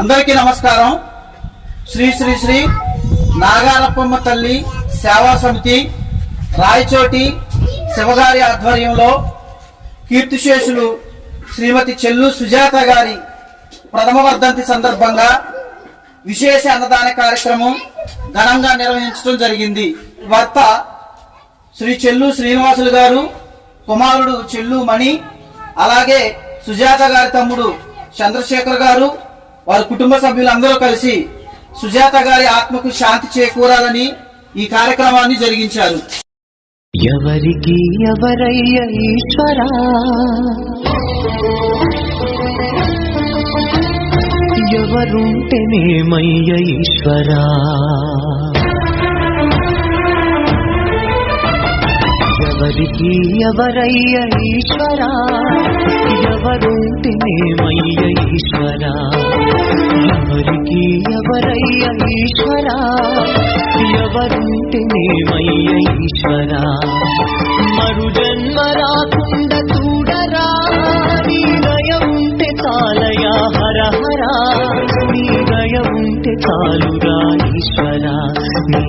అందరికీ నమస్కారం. శ్రీ శ్రీ శ్రీ నాగారప్పమ్మ తల్లి సేవా సమితి రాయచోటి శివగారి ఆధ్వర్యంలో కీర్తిశేషులు శ్రీమతి చెల్లు సుజాత గారి ప్రథమ వర్ధంతి సందర్భంగా విశేష అన్నదాన కార్యక్రమం ఘనంగా నిర్వహించడం జరిగింది. భర్త శ్రీ చెల్లు శ్రీనివాసులు గారు, కుమారుడు చెల్లు మణి, అలాగే సుజాత గారి తమ్ముడు చంద్రశేఖర్ గారు, వారి కుటుంబ సభ్యులందరూ కలిసి సుజాత గారి ఆత్మకు శాంతి చేకూరాలని ఈ కార్యక్రమాన్ని జరిగించారు. ఎవరికి ఎవరయ్య ఈశ్వరా, ఎవరుంటేనేమయ్య ఈశ్వరా, ఎవరికి ఎవరయ్య ఈశ్వరా, ఎవరుంటేనేమయ్య ఈశ్వరా, ఎవరికి ఎవరయ్య ఈశ్వరా, ఎవరుంటేనేమయ్య ఈశ్వరా, మరు జన్మ రాకుండా చూడరా, నీ దయ ఉంటే చాలయా హర హర, నీ దయ ఉంటే చాలురా ఈశ్వరా, నీ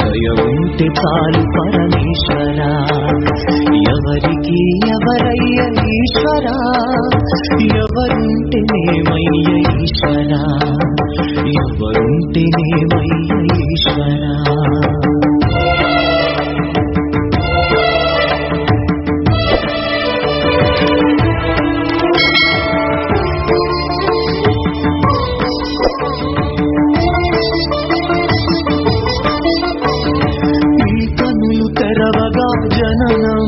దయ ఉంటే చాలు పరమేశ్వరా, ఎవరికి ఎవరయ్య ఈశ్వరా, ఎవరుంటేనేమయ్య ఈశ్వరా, ఎవరుంటేనేమయ్య ఈశ్వరా. తెరవగా జననం,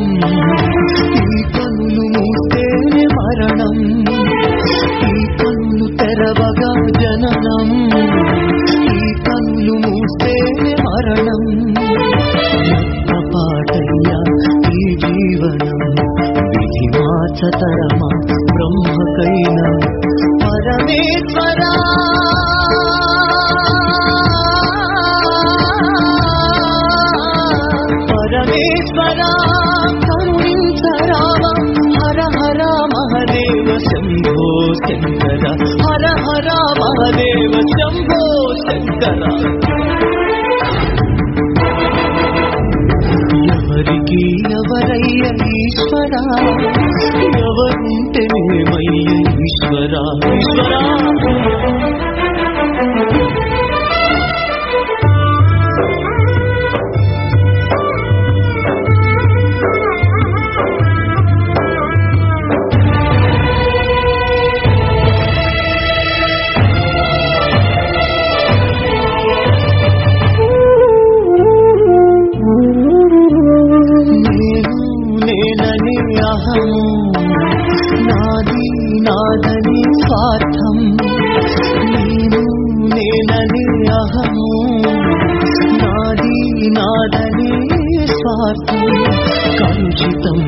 ఈ కనులు మూస్తేనే మరణం, ఈ కనులు తెరవగా జననం, ఈ కనులు మూస్తేనే మరణం, పాటయ్యా ఈ జీవనం, విధి మార్చతరమా బ్రహ్మకైనా పరమేశ్వరా, పరమేశ్వరా కరుణించరామ, హర హర మహదేవ శంభో శంకర, హర హర మహదేవ శంభో శంకర. ఎవరికి ఎవరయ్య ఈశ్వరా, ఎవరుంటేనేమయ్య ఈశ్వరా, ఈశ్వరా. నేనని అహము, నాది నాదని స్వార్థం, నేను నేనని అహము, నాది నాదని స్వార్థం, కలుషితం